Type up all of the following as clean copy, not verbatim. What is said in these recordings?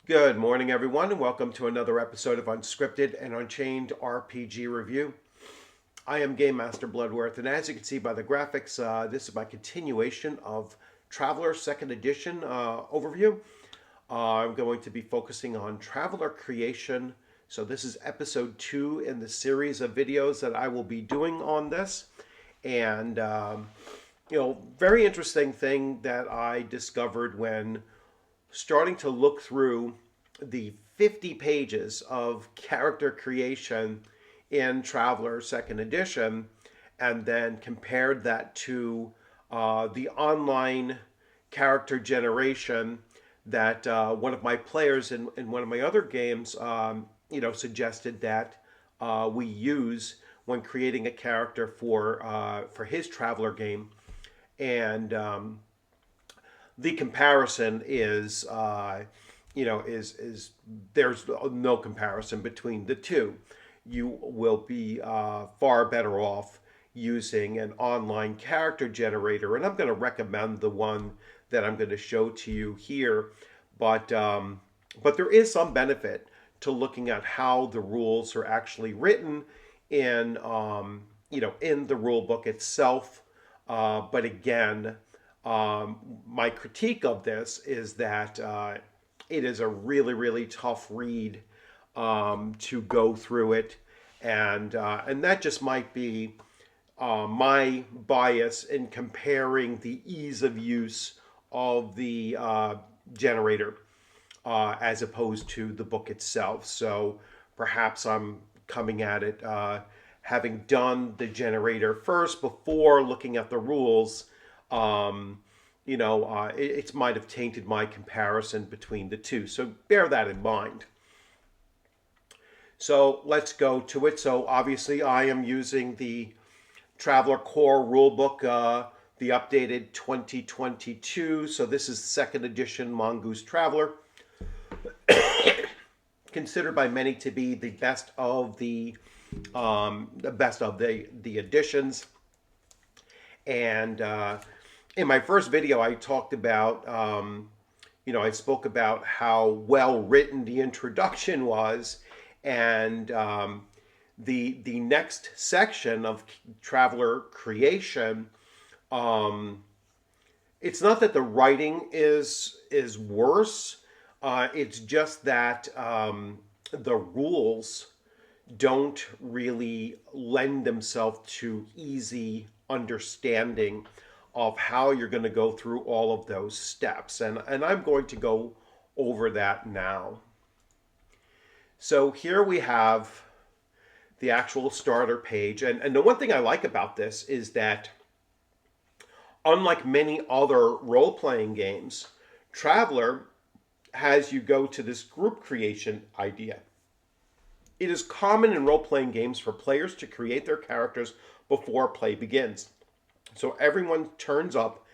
Good morning, everyone, and welcome to another episode of Unscripted and Unchained RPG Review. I am Game Master Bloodworth, and as you can see by the graphics, this is my continuation of Traveler Second Edition overview. I'm going to be focusing on Traveler creation. So this is episode 2 in the series of videos that I will be doing on this. And, very interesting thing that I discovered when starting to look through the 50 pages of character creation in Traveler Second Edition and then compared that to the online character generation that one of my players in one of my other games, suggested that we use when creating a character for his Traveler game. And the comparison is there's no comparison between the two. You will be far better off using an online character generator, and I'm going to recommend the one that I'm going to show to you here. But there is some benefit to looking at how the rules are actually written in the rule book itself. But again, my critique of this is that it is a really, really tough read to go through it, and that just might be my bias in comparing the ease of use of the generator as opposed to the book itself. So perhaps I'm coming at it having done the generator first before looking at the rules. It might have tainted my comparison between the two. So bear that in mind. So let's go to it. So obviously I am using the Traveler Core Rulebook, the updated 2022. So this is second edition Mongoose Traveler, considered by many to be the best of the editions. And in my first video, I talked about, I spoke about how well written the introduction was, and the next section of Traveler creation. It's not that the writing is worse. It's just that the rules don't really lend themselves to easy understanding of how you're going to go through all of those steps. And I'm going to go over that now. So here we have the actual starter page. And the one thing I like about this is that, unlike many other role-playing games, Traveler has you go to this group creation idea. It is common in role-playing games for players to create their characters before play begins. So everyone turns up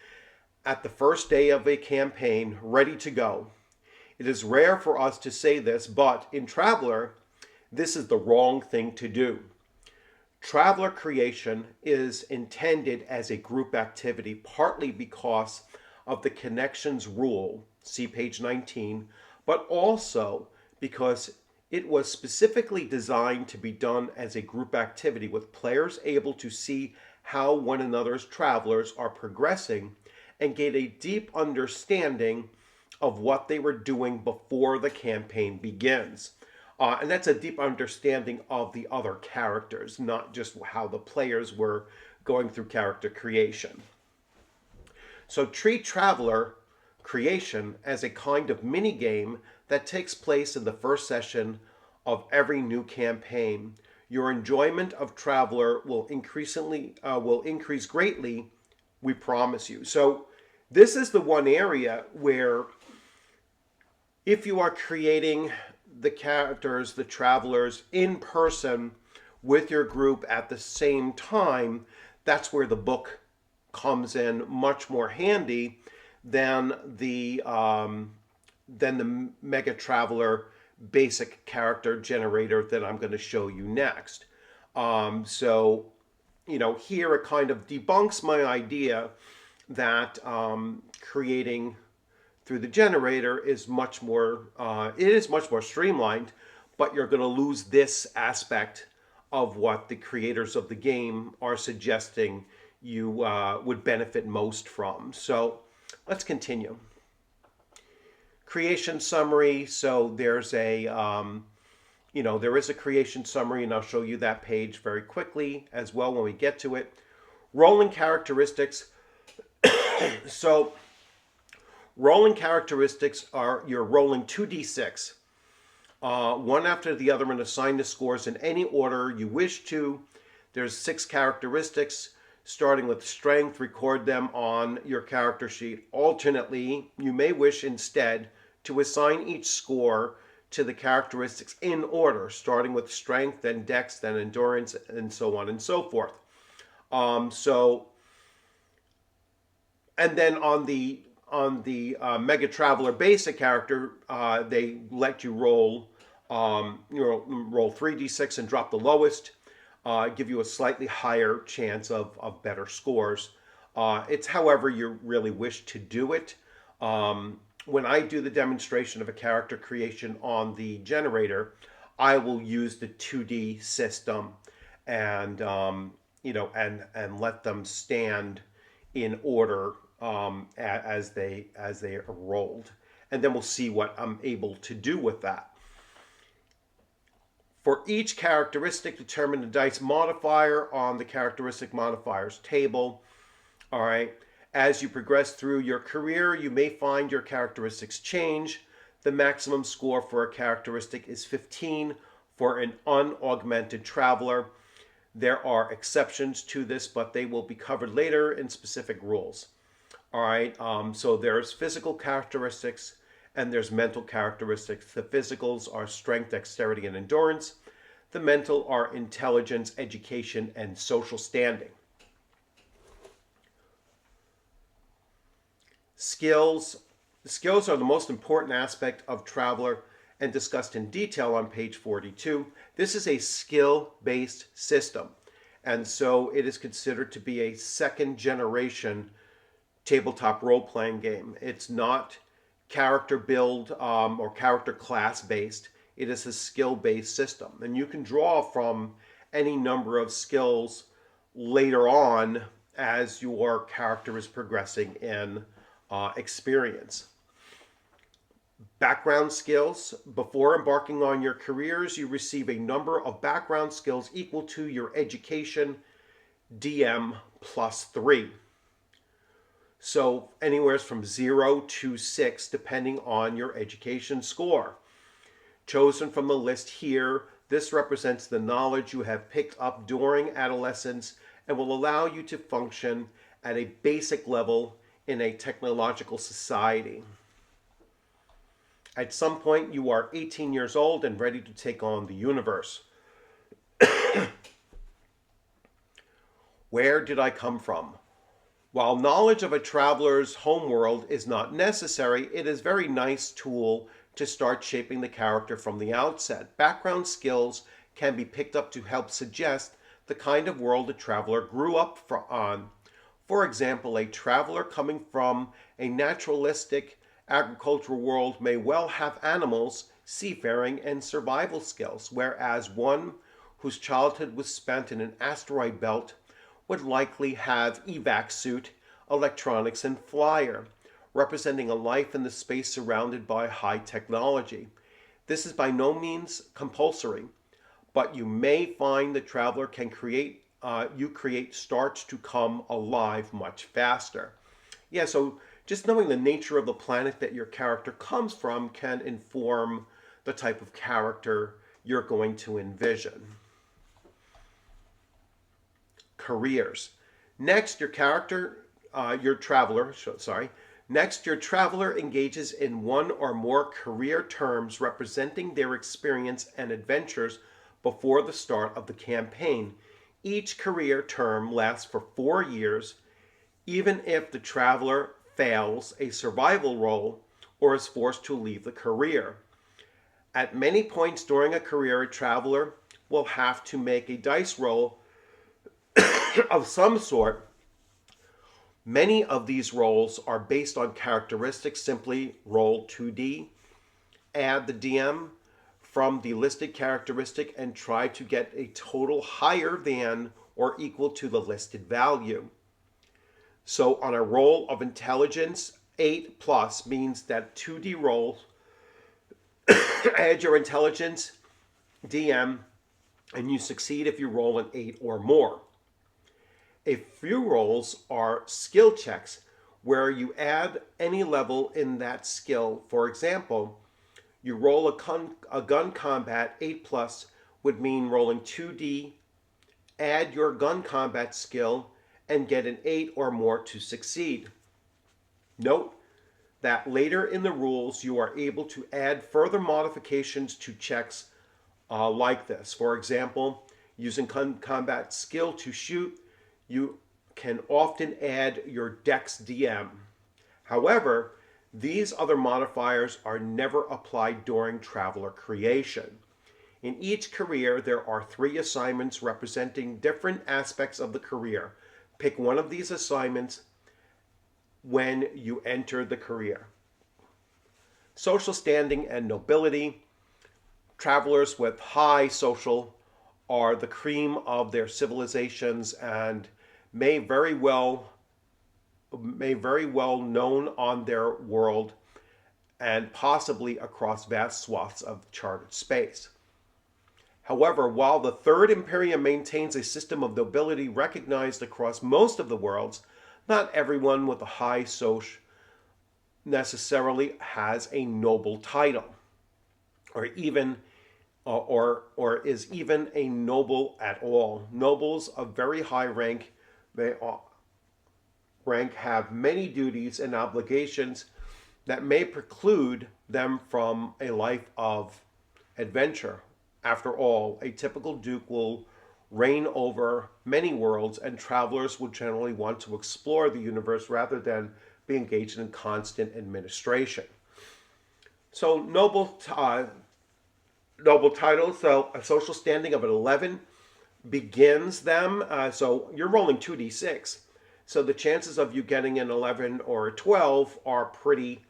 at the first day of a campaign ready to go. It is rare for us to say this, but in Traveler, this is the wrong thing to do. Traveler creation is intended as a group activity, partly because of the connections rule, see page 19, but also because it was specifically designed to be done as a group activity with players able to see how one another's travelers are progressing and get a deep understanding of what they were doing before the campaign begins. And that's a deep understanding of the other characters, not just how the players were going through character creation. So treat Traveler creation as a kind of mini game that takes place in the first session of every new campaign. Your enjoyment of Traveler will increase greatly, we promise you. So this is the one area where, if you are creating the characters, the Travelers, in person with your group at the same time, that's where the book comes in much more handy than the Mega Traveler basic character generator that I'm going to show you next. So here it kind of debunks my idea that creating through the generator is much more, it is much more streamlined, but you're going to lose this aspect of what the creators of the game are suggesting you would benefit most from. So let's continue. Creation summary. So there's a, there is a creation summary, and I'll show you that page very quickly as well when we get to it. Rolling characteristics. So rolling characteristics are you're rolling 2d6, one after the other, and assign the scores in any order you wish to. There's 6 characteristics. Starting with strength, record them on your character sheet. Alternately, you may wish instead to assign each score to the characteristics in order, starting with strength, then dex, then endurance, and so on and so forth. And then on the Mega Traveler basic character, they let you roll roll 3d6 and drop the lowest. Give you a slightly higher chance of better scores. It's however you really wish to do it. When I do the demonstration of a character creation on the generator, I will use the 2D system and and let them stand in order as they are rolled, and then we'll see what I'm able to do with that. For each characteristic, determine the dice modifier on the characteristic modifiers table. All right. As you progress through your career, you may find your characteristics change. The maximum score for a characteristic is 15 for an unaugmented traveler. There are exceptions to this, but they will be covered later in specific rules. All right. So there's physical characteristics and there's mental characteristics. The physicals are strength, dexterity, and endurance. The mental are intelligence, education, and social standing. Skills. Skills are the most important aspect of Traveler and discussed in detail on page 42. This is a skill-based system, and so it is considered to be a second-generation tabletop role-playing game. It's not character build or character class based. It is a skill based system, and you can draw from any number of skills later on as your character is progressing in experience. Background skills. Before embarking on your careers, you receive a number of background skills equal to your education DM plus 3. So anywhere from 0 to 6, depending on your education score. Chosen from the list here, this represents the knowledge you have picked up during adolescence and will allow you to function at a basic level in a technological society. At some point, you are 18 years old and ready to take on the universe. Where did I come from? While knowledge of a traveler's homeworld is not necessary, it is a very nice tool to start shaping the character from the outset. Background skills can be picked up to help suggest the kind of world a traveler grew up on. For example, a traveler coming from a naturalistic agricultural world may well have animals, seafaring, and survival skills, whereas one whose childhood was spent in an asteroid belt would likely have evac suit, electronics, and flyer, representing a life in the space surrounded by high technology. This is by no means compulsory, but you may find the traveler can create starts to come alive much faster. Yeah, so just knowing the nature of the planet that your character comes from can inform the type of character you're going to envision. Careers. Next, your traveler engages in one or more career terms representing their experience and adventures before the start of the campaign. Each career term lasts for 4 years, even if the traveler fails a survival roll or is forced to leave the career. At many points during a career, a traveler will have to make a dice roll of some sort, Many of these rolls are based on characteristics. Simply roll 2d, add the DM from the listed characteristic, and try to get a total higher than or equal to the listed value. So on a roll of intelligence 8 plus means that 2d rolls, add your intelligence DM, and you succeed if you roll an 8 or more. A few rolls are skill checks where you add any level in that skill. For example, you roll a gun combat 8 plus would mean rolling 2d, add your gun combat skill, and get an 8 or more to succeed. Note that later in the rules you are able to add further modifications to checks like this. For example, using combat skill to shoot, you can often add your Dex DM. However, these other modifiers are never applied during Traveler creation. In each career, there are 3 assignments representing different aspects of the career. Pick one of these assignments when you enter the career. Social standing and nobility. Travelers with high social are the cream of their civilizations and may very well known on their world and possibly across vast swaths of charted space. However, while the Third Imperium maintains a system of nobility recognized across most of the worlds, not everyone with a high social necessarily has a noble title, or is even a noble at all. Nobles of very high rank have many duties and obligations that may preclude them from a life of adventure. After all, a typical duke will reign over many worlds, and travelers will generally want to explore the universe rather than be engaged in constant administration. So noble titles, so a social standing of an 11 begins them. So you're rolling 2d6. So the chances of you getting an 11 or a 12 are pretty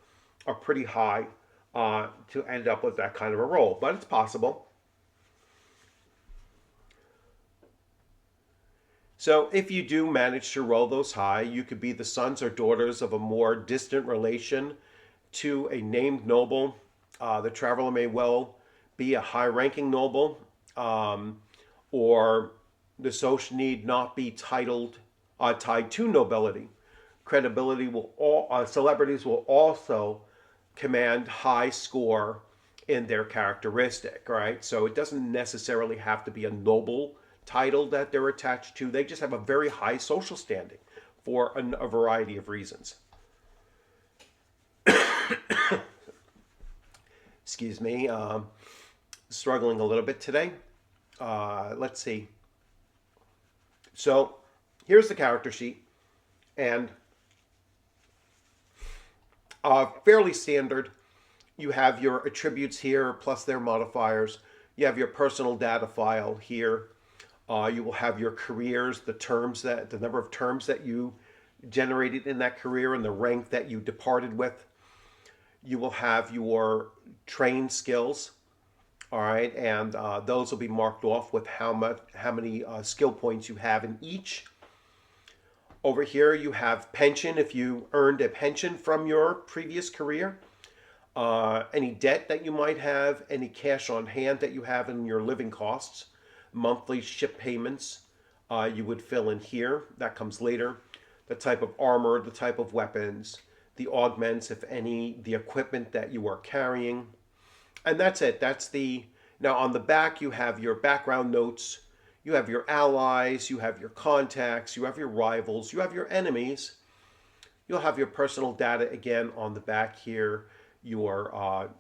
high to end up with that kind of a roll, but it's possible. So if you do manage to roll those high, you could be the sons or daughters of a more distant relation to a named noble. The traveler may well be a high-ranking noble, or the social need not be tied to nobility. Celebrities will also command high score in their characteristic, right? So it doesn't necessarily have to be a noble title that they're attached to. They just have a very high social standing for a variety of reasons. Excuse me, struggling a little bit today. Let's see. So here's the character sheet, and fairly standard. You have your attributes here plus their modifiers. You have your personal data file here. You will have your careers, the number of terms that you generated in that career and the rank that you departed with. You will have your trained skills, all right, and those will be marked off with how many skill points you have in each. Over here you have pension if you earned a pension from your previous career. Any debt that you might have, any cash on hand that you have in your living costs, monthly ship payments you would fill in here. That comes later. The type of armor, the type of weapons, the augments, if any, the equipment that you are carrying. And that's it. Now on the back you have your background notes, you have your allies, you have your contacts, you have your rivals, you have your enemies. You'll have your personal data again on the back here, your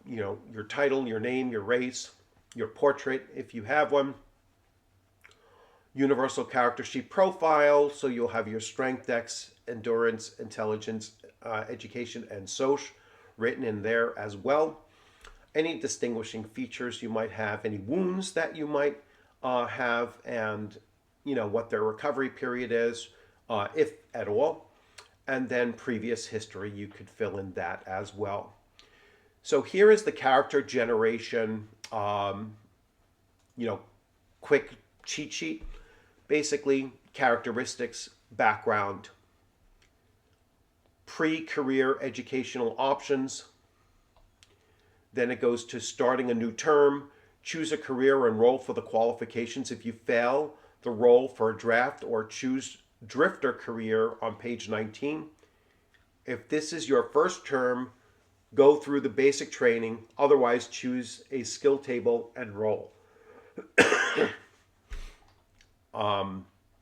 title, your name, your race, your portrait if you have one. Universal character sheet profile, so you'll have your strength, dex, endurance, intelligence, education, and social written in there as well. Any distinguishing features you might have, any wounds that you might have, and what their recovery period is, if at all. and then previous history, you could fill in that as well. So here is the character generation, you know, quick cheat sheet. Basically, characteristics, background, pre-career educational options. Then it goes to starting a new term, choose a career, enroll for the qualifications. If you fail the roll for a draft, or choose drifter career on page 19. If this is your first term, go through the basic training. Otherwise, choose a skill table and roll.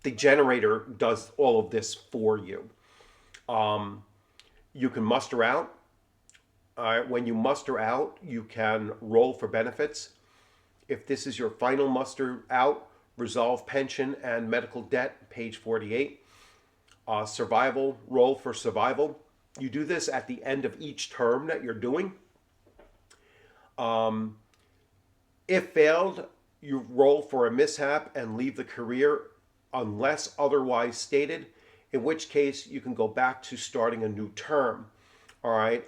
The generator does all of this for you. You can muster out. When you muster out, you can roll for benefits. If this is your final muster out, resolve pension and medical debt, page 48. Survival, roll for survival. You do this at the end of each term that you're doing. If failed, you roll for a mishap and leave the career unless otherwise stated, in which case you can go back to starting a new term. All right.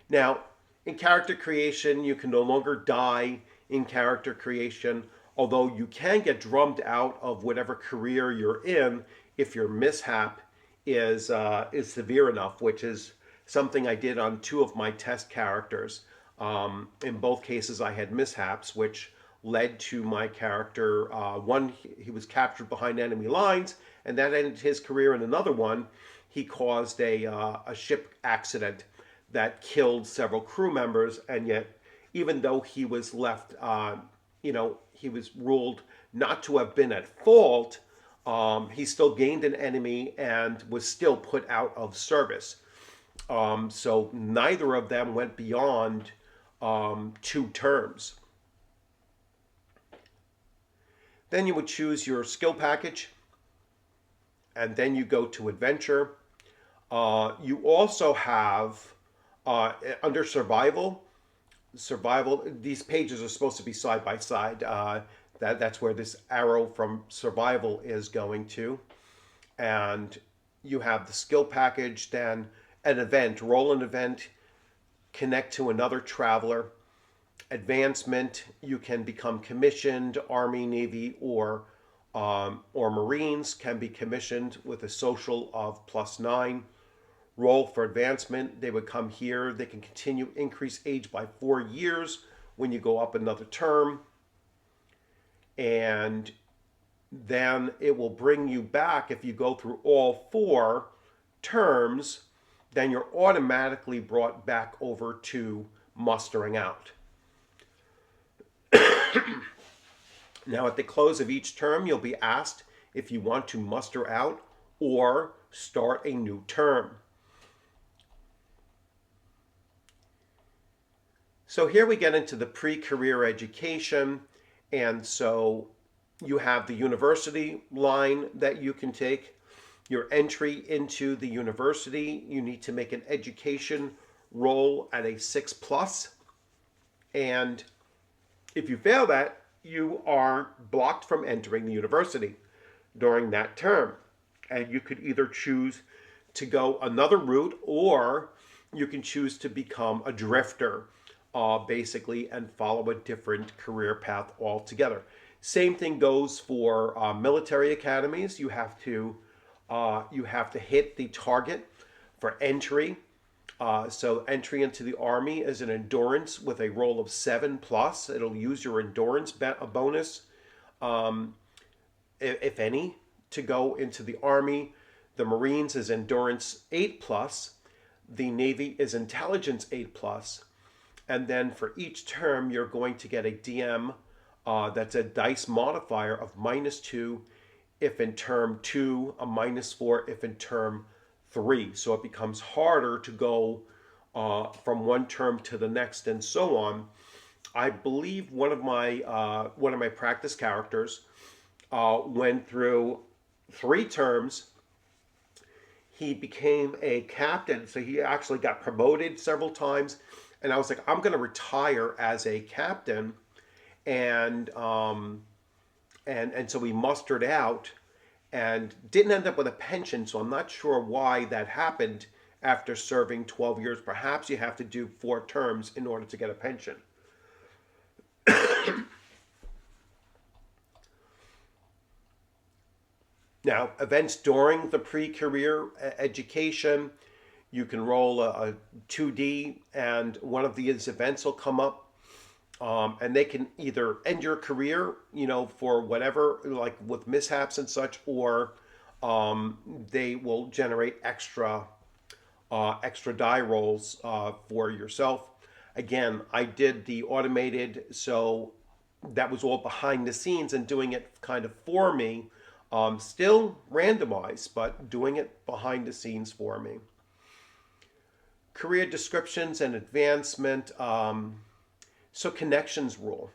Now, in character creation, you can no longer die in character creation, although you can get drummed out of whatever career you're in if your mishap is severe enough, which is something I did on 2 of my test characters. In both cases, I had mishaps, which led to my character. One, he was captured behind enemy lines, and that ended his career. In another one, he caused a ship accident that killed several crew members, and yet, even though he was left, he was ruled not to have been at fault, he still gained an enemy and was still put out of service. So neither of them went beyond 2 terms. Then you would choose your skill package, and then you go to adventure. You also have, under survival, these pages are supposed to be side by side. That's where this arrow from survival is going to. And you have the skill package, then an event, roll an event, connect to another traveler. Advancement, you can become commissioned. Army, Navy, or Marines can be commissioned with a social of +9. Roll for advancement, they would come here. They can continue, increase age by 4 years when you go up another term. And then it will bring you back, if you go through all 4 terms, then you're automatically brought back over to mustering out. Now, at the close of each term, you'll be asked if you want to muster out or start a new term. So here we get into the pre-career education, and so you have the university line that you can take. Your entry into the university, you need to make an education roll at a 6+, and if you fail that, you are blocked from entering the university during that term. And you could either choose to go another route, or you can choose to become a drifter, basically, and follow a different career path altogether. Same thing goes for military academies. You have to hit the target for entry. So entry into the Army is an endurance with a roll of 7+. It'll use your endurance bonus, if any, to go into the Army. The Marines is endurance 8+. The Navy is intelligence 8+. And then for each term, you're going to get a DM that's a dice modifier of -2 if in term 2, a -4 if in term 3. So it becomes harder to go from one term to the next, and so on. I believe one of my practice characters went through 3 terms. He became a captain, so he actually got promoted several times. And I was like, I'm going to retire as a captain, and so we mustered out. and didn't end up with a pension, so I'm not sure why that happened after serving 12 years. Perhaps you have to do 4 terms in order to get a pension. Now, events during the pre-career education, you can roll a 2D, and one of these events will come up, and they can either end your career, for whatever, like with mishaps and such, or they will generate extra die rolls for yourself. Again, I did the automated, so that was all behind the scenes and doing it kind of for me. Still randomized, but doing it behind the scenes for me. Career descriptions and advancement. So connections rule.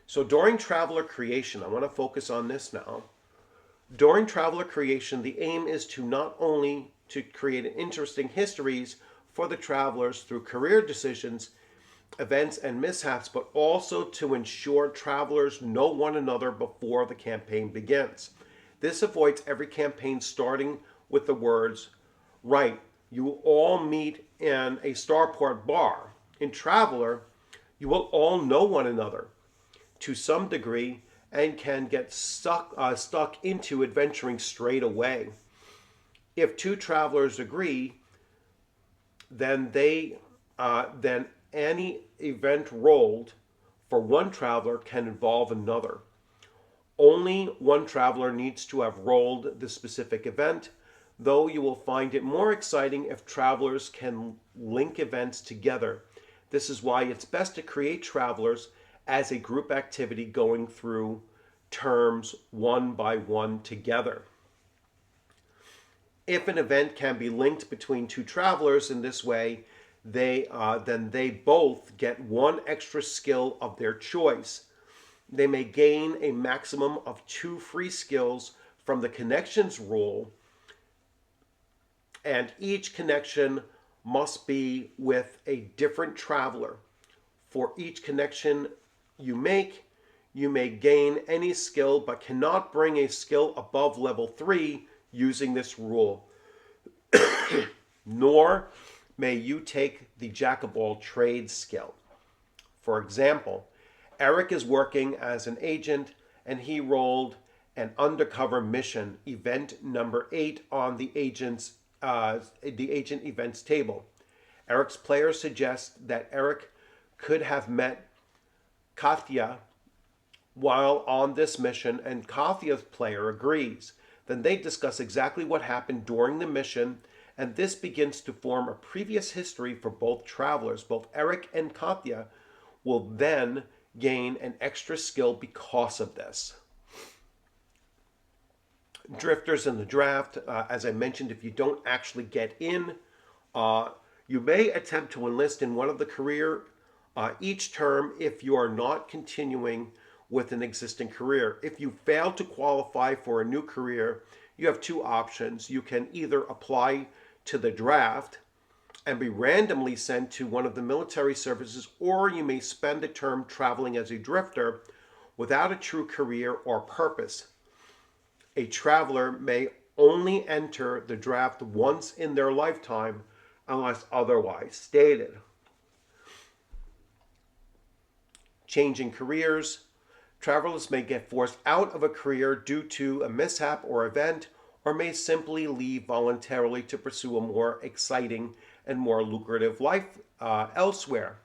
So during traveler creation, I want to focus on this now. During traveler creation, the aim is to not only to create interesting histories for the travelers through career decisions, events, and mishaps, but also to ensure travelers know one another before the campaign begins. This avoids every campaign starting with the words, right, you will all meet in a starport bar. In Traveler, you will all know one another to some degree and can get stuck into adventuring straight away. If 2 travelers agree, then then any event rolled for one traveler can involve another. Only one traveler needs to have rolled the specific event, though you will find it more exciting if travelers can link events together. This is why it's best to create travelers as a group activity going through terms one by one together. If an event can be linked between 2 travelers in this way, then they both get 1 extra skill of their choice. They may gain a maximum of 2 free skills from the connections rule, and each connection must be with a different traveler. For each connection you make, you may gain any skill but cannot bring a skill above level 3 using this rule. Nor may you take the Jack of all trades skill. For example, Eric is working as an agent and he rolled an undercover mission, event number 8 on the agent events table. Eric's player suggests that Eric could have met Katya while on this mission, and Katya's player agrees. Then they discuss exactly what happened during the mission, and this begins to form a previous history for both travelers. Both Eric and Katya will then gain an extra skill because of this. Drifters in the draft, as I mentioned, if you don't actually get in, you may attempt to enlist in one of the career each term if you are not continuing with an existing career. If you fail to qualify for a new career, you have 2 options. You can either apply to the draft and be randomly sent to one of the military services, or you may spend a term traveling as a drifter without a true career or purpose. A traveler may only enter the draft once in their lifetime unless otherwise stated. Changing careers. Travelers may get forced out of a career due to a mishap or event, or may simply leave voluntarily to pursue a more exciting and more lucrative life elsewhere.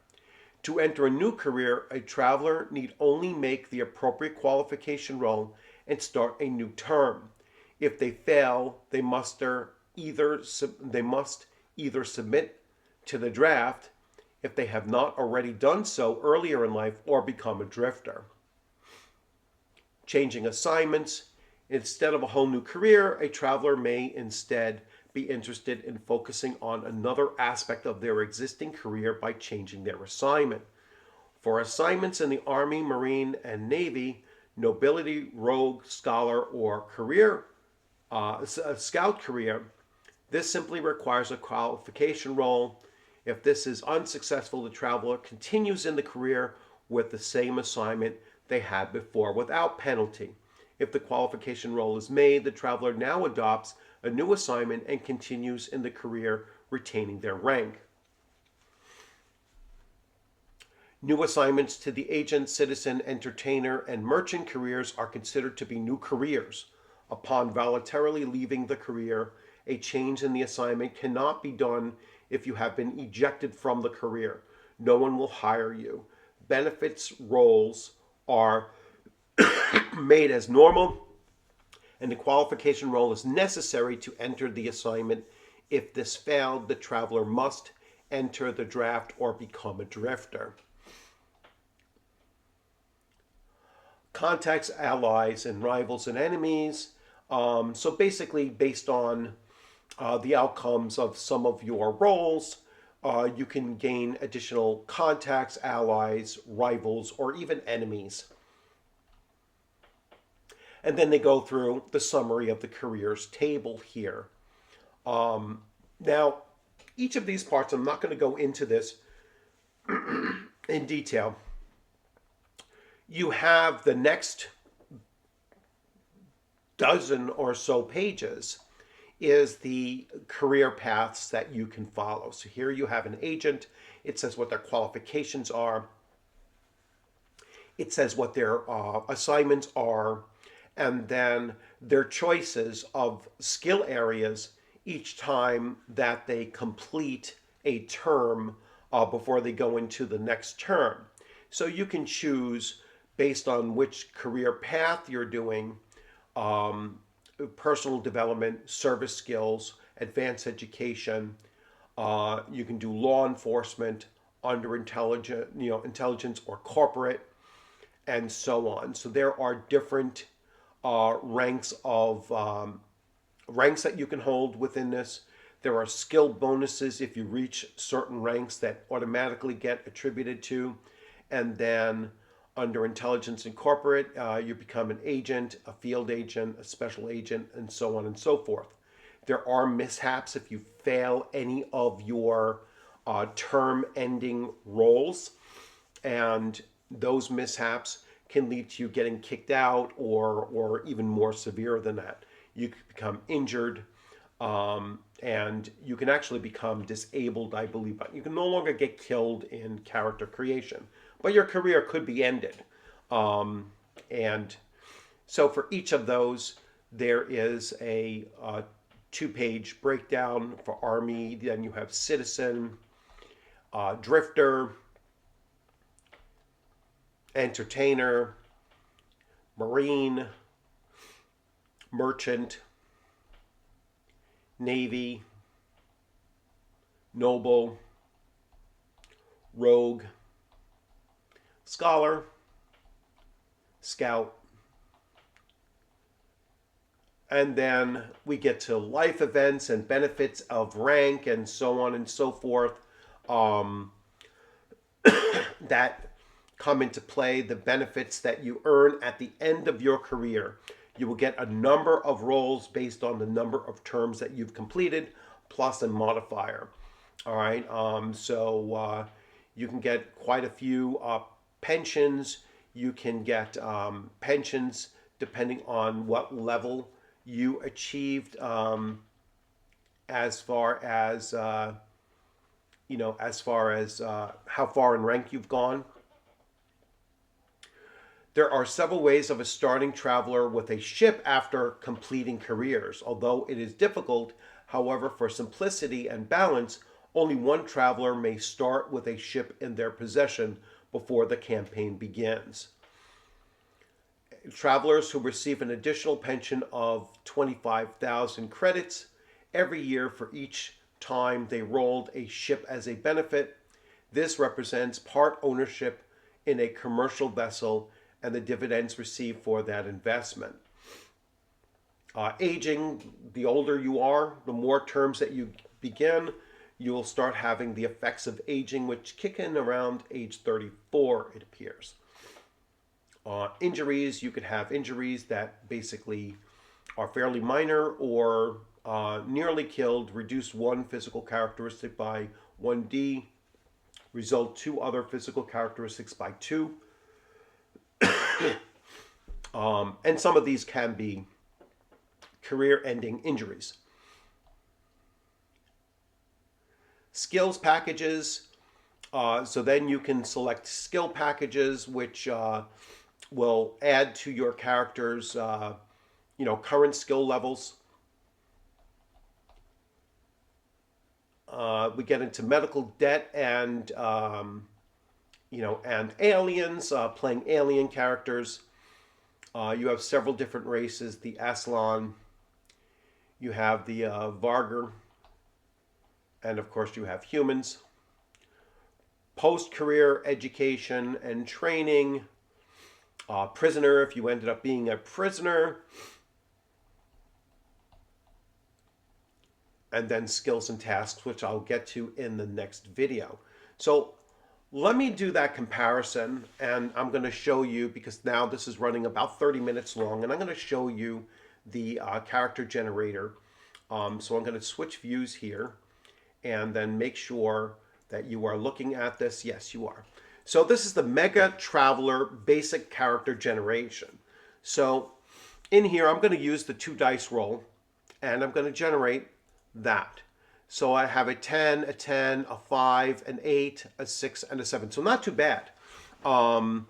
To enter a new career, a traveler need only make the appropriate qualification roll and start a new term. If they fail, they must either submit to the draft if they have not already done so earlier in life, or become a drifter. Changing assignments. Instead of a whole new career, a traveler may instead be interested in focusing on another aspect of their existing career by changing their assignment. For assignments in the Army, Marine, and Navy, nobility, rogue, scholar, or career, scout career, this simply requires a qualification roll. If this is unsuccessful, the traveler continues in the career with the same assignment they had before without penalty. If the qualification roll is made, the traveler now adopts a new assignment and continues in the career, retaining their rank. New assignments to the agent, citizen, entertainer, and merchant careers are considered to be new careers. Upon voluntarily leaving the career, a change in the assignment cannot be done if you have been ejected from the career. No one will hire you. Benefits rolls are made as normal, and the qualification roll is necessary to enter the assignment. If this failed, the traveler must enter the draft or become a drifter. Contacts, allies, and rivals and enemies. So basically, based on the outcomes of some of your roles, you can gain additional contacts, allies, rivals, or even enemies. And then they go through the summary of the careers table here. Now, each of these parts, I'm not going to go into this in detail. You have the next dozen or so pages is the career paths that you can follow. So here you have an agent. It says what their qualifications are. It says what their assignments are, and then their choices of skill areas each time that they complete a term before they go into the next term. So you can choose based on which career path you're doing, personal development, service skills, advanced education. You can do law enforcement, under intelligence or corporate, and so on. So there are different ranks that you can hold within this. There are skill bonuses if you reach certain ranks that automatically get attributed to, and then under intelligence and corporate, you become an agent, a field agent, a special agent, and so on and so forth. There are mishaps if you fail any of your term-ending roles, and those mishaps can lead to you getting kicked out, or even more severe than that. You could become injured, and you can actually become disabled, I believe. But you can no longer get killed in character creation, but your career could be ended. And so for each of those, there is a 2-page breakdown for Army. Then you have Citizen, Drifter, Entertainer, Marine, Merchant, Navy, Noble, Rogue, Scholar, Scout, and then we get to life events and benefits of rank and so on and so forth that come into play. The benefits that you earn at the end of your career. You will get a number of roles based on the number of terms that you've completed, plus a modifier. All right, so you can get quite a few pensions. You can get pensions depending on what level you achieved, as far as how far in rank you've gone. There are several ways of a starting traveler with a ship after completing careers. Although it is difficult, however, for simplicity and balance, only one traveler may start with a ship in their possession before the campaign begins. Travelers who receive an additional pension of 25,000 credits every year for each time they rolled a ship as a benefit. This represents part ownership in a commercial vessel and the dividends received for that investment. Aging, the older you are, the more terms that you begin, you will start having the effects of aging, which kick in around age 34, it appears. Injuries, you could have injuries that basically are fairly minor or nearly killed, reduce one physical characteristic by 1d, result two other physical characteristics by 2. And some of these can be career-ending injuries. Skills packages. So then you can select skill packages, which will add to your character's, current skill levels. We get into medical debt and and aliens, playing alien characters. You have several different races: the Aslan, you have the Vargar, and of course you have humans. Post-career education and training. Prisoner, if you ended up being a prisoner. And then skills and tasks, which I'll get to in the next video. So let me do that comparison, and I'm going to show you, because now this is running about 30 minutes long, and I'm going to show you the character generator. So I'm going to switch views here and then make sure that you are looking at this. Yes, you are. So this is the Mega Traveler basic character generation. So in here, I'm going to use the 2 dice roll, and I'm going to generate that. So I have a 10, a 10, a 5, an 8, a 6, and a 7. So not too bad. A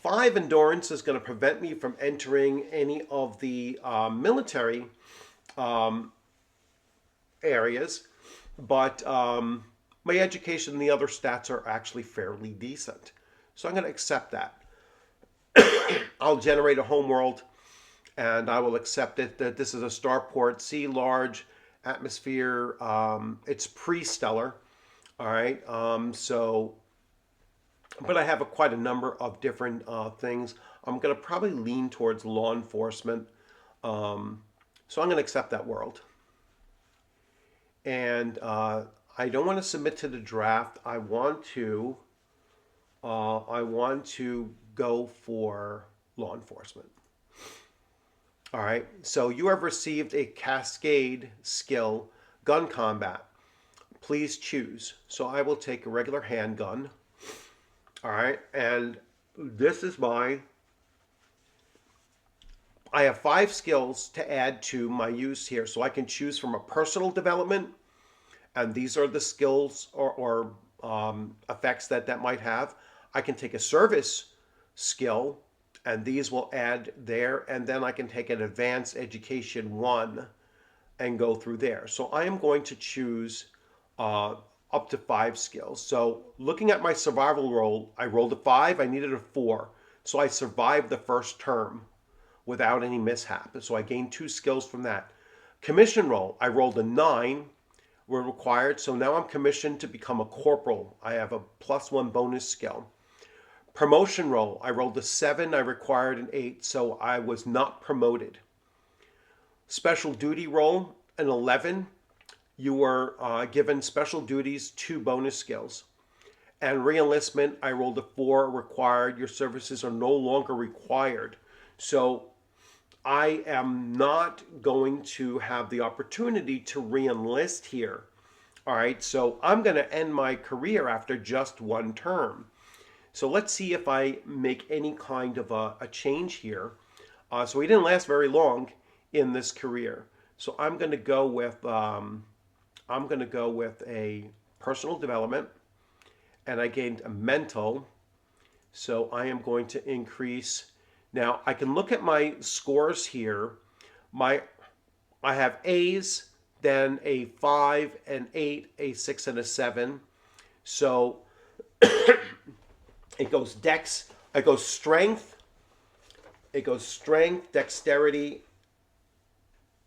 5 endurance is going to prevent me from entering any of the military areas, but my education and the other stats are actually fairly decent. So I'm going to accept that. I'll generate a homeworld, and I will accept it that this is a starport, sea large, atmosphere. It's pre-stellar. All right. But I have quite a number of different things. I'm going to probably lean towards law enforcement. So I'm going to accept that world. And I don't want to submit to the draft. I want to go for law enforcement. All right, so you have received a Cascade skill, gun combat. Please choose. So I will take a regular handgun. All right, and this is I have 5 skills to add to my use here. So I can choose from a personal development, and these are the skills or effects that might have. I can take a service skill, and these will add there, and then I can take an advanced education 1 and go through there. So I am going to choose up to 5 skills. So looking at my survival roll, I rolled a 5, I needed a 4. So I survived the first term without any mishap. So I gained 2 skills from that. Commission roll, I rolled a 9, were required. So now I'm commissioned to become a corporal. I have a +1 bonus skill. Promotion roll, I rolled a 7, I required an 8, so I was not promoted. Special duty roll, an 11, you were given special duties, 2 bonus skills. And reenlistment, I rolled a 4, required, your services are no longer required. So I am not going to have the opportunity to reenlist here. All right, so I'm going to end my career after just 1 term. So let's see if I make any kind of a change here. So he didn't last very long in this career. So I'm going to go with a personal development, and I gained a mental. So I am going to increase. Now I can look at my scores here. I have A's, then a 5, an 8, a 6, and a 7. So it goes strength, dexterity,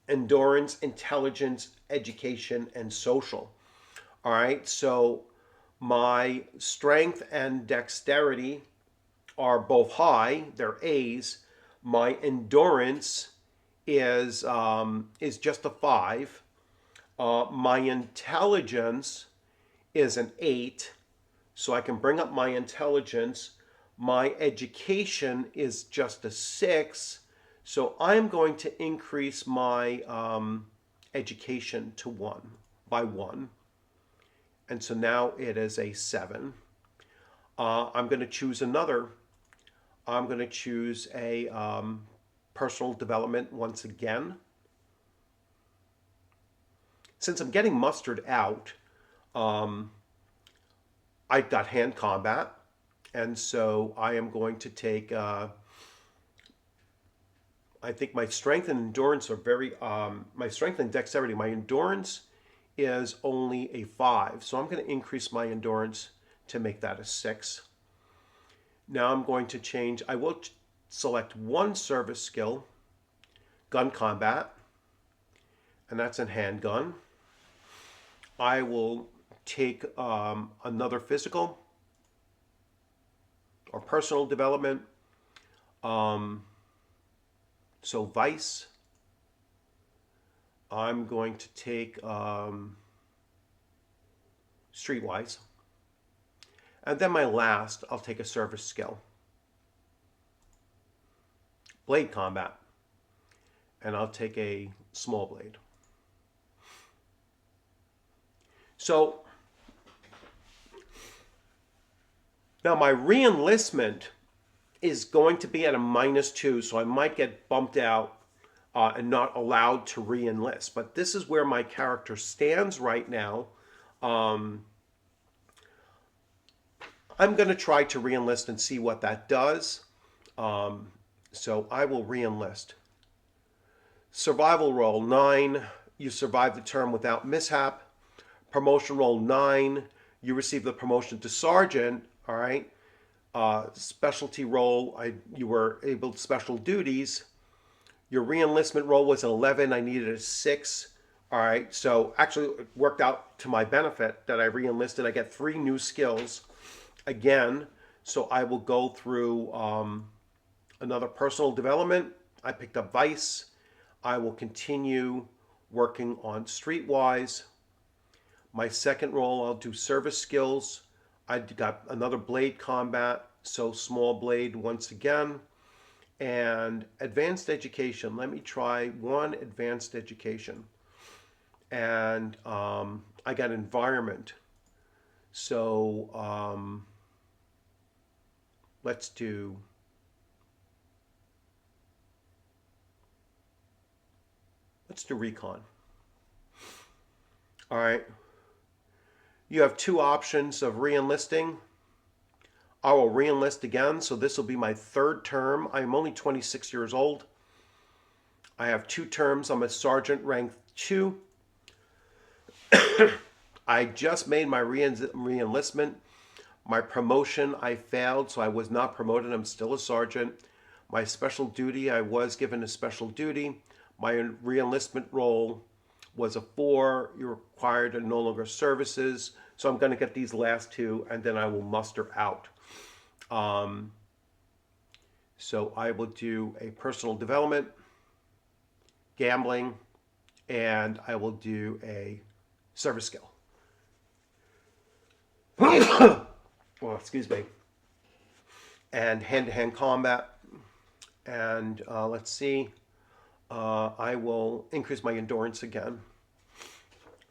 endurance, intelligence, education, and social. All right, so my strength and dexterity are both high, they're A's. My endurance is just a 5. My intelligence is an 8. So I can bring up my intelligence. My education is just a 6. So I'm going to increase my education to 1 by 1. And so now it is a 7. I'm going to choose another I'm going to choose a personal development once again. Since I'm getting mustered out, um, I got hand combat, and so I am going to take. I think my strength and endurance are very. My strength and dexterity. My endurance is only a 5, so I'm going to increase my endurance to make that a 6. Now I'm going to change. I will select one service skill, gun combat, and that's in handgun. I will take another physical or personal development. So Vice. I'm going to take Streetwise. And then my last, I'll take a service skill. Blade combat. And I'll take a small blade. So now my re-enlistment is going to be at a -2, so I might get bumped out and not allowed to re-enlist. But this is where my character stands right now. I'm going to try to re-enlist and see what that does. So I will re-enlist. Survival roll 9. You survive the term without mishap. Promotion roll 9. You receive the promotion to sergeant. All right. Specialty roll. You were able to special duties. Your re-enlistment roll was 11. I needed a 6. All right. So actually, it worked out to my benefit that I re-enlisted. I get 3 new skills again. So I will go through another personal development. I picked up Vice. I will continue working on Streetwise. My second role, I'll do service skills. I got another blade combat, so small blade once again. And advanced education. Let me try one advanced education. And I got environment. So let's do recon. All right. You have 2 options of re-enlisting. I will re-enlist again, so this will be my 3rd term. I am only 26 years old. I have 2 terms. I'm a sergeant rank 2. I just made my re-enlistment. My promotion, I failed, so I was not promoted. I'm still a sergeant. My special duty, I was given a special duty. My re-enlistment role was a 4. You're required to no longer services. So I'm going to get these last 2, and then I will muster out. So I will do a personal development, gambling, and I will do a service skill. Well, excuse me. And hand-to-hand combat. And let's see. I will increase my endurance again.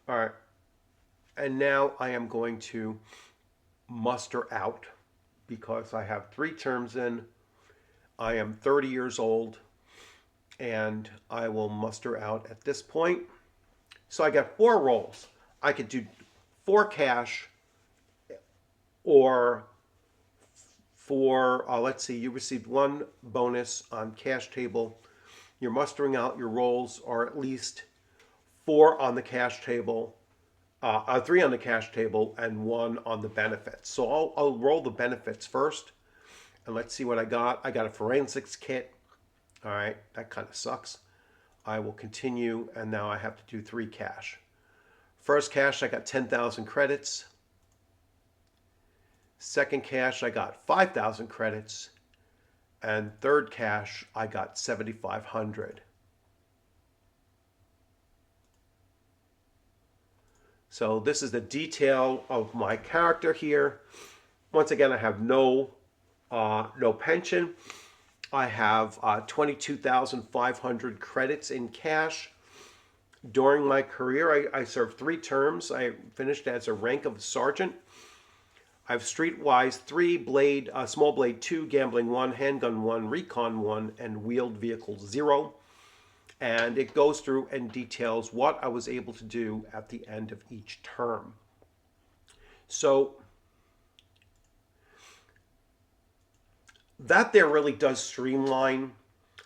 All right. And now I am going to muster out because I have 3 terms in. I am 30 years old, and I will muster out at this point. So I got 4 rolls. I could do 4 cash or 4, let's see, you received 1 bonus on cash table. You're mustering out your rolls are at least 4 on the cash table, 3 on the cash table, and 1 on the benefits. So I'll roll the benefits first, and let's see what I got. I got a forensics kit. All right, that kind of sucks. I will continue, and now I have to do 3 cash. First cash, I got 10,000 credits. Second cash, I got 5,000 credits. And third cash, I got 7,500. So this is the detail of my character here. Once again, I have no pension. I have 22,500 credits in cash. During my career, I served 3 terms. I finished as a rank of sergeant. I have Streetwise 3, Blade, Small Blade 2, Gambling 1, Handgun 1, Recon 1, and Wheeled Vehicle 0. And it goes through and details what I was able to do at the end of each term. So that there really does streamline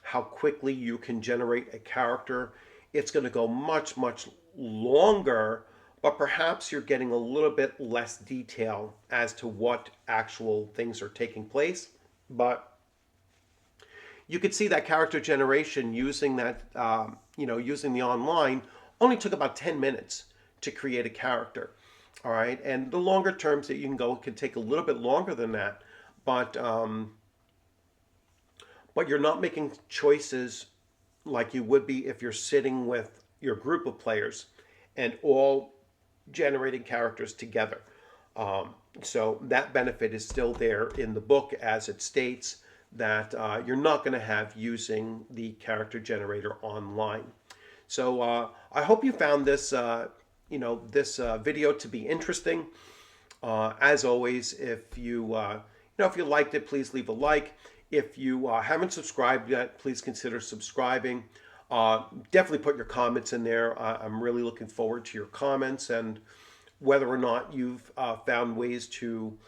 how quickly you can generate a character. It's going to go much, much longer, but perhaps you're getting a little bit less detail as to what actual things are taking place. But you could see that character generation using that, using the online only took about 10 minutes to create a character. All right. And the longer terms that you can go can take a little bit longer than that. But you're not making choices like you would be if you're sitting with your group of players and all generating characters together. So that benefit is still there in the book, as it states that you're not going to have using the character generator online. So I hope you found this, this video to be interesting. As always, if if you liked it, please leave a like. If you haven't subscribed yet, please consider subscribing. Definitely put your comments in there. I'm really looking forward to your comments and whether or not you've found ways to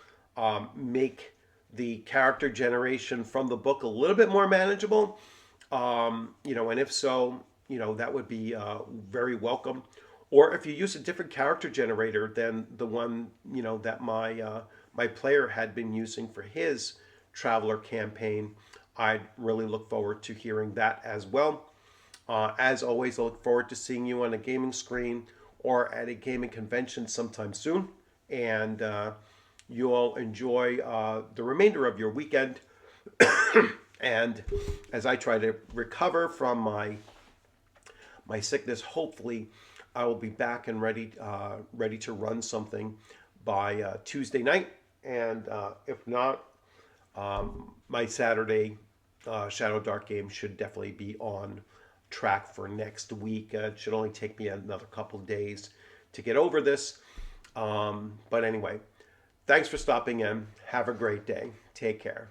make the character generation from the book a little bit more manageable. And if so, that would be very welcome. Or if you use a different character generator than the one, that my player had been using for his Traveler campaign, I'd really look forward to hearing that as well. As always, I look forward to seeing you on a gaming screen or at a gaming convention sometime soon. And you all enjoy the remainder of your weekend. And as I try to recover from my sickness, hopefully I will be back and ready to run something by Tuesday night. And if not, my Saturday Shadow Dark game should definitely be on track for next week. It should only take me another couple of days to get over this. But anyway, thanks for stopping in. Have a great day. Take care.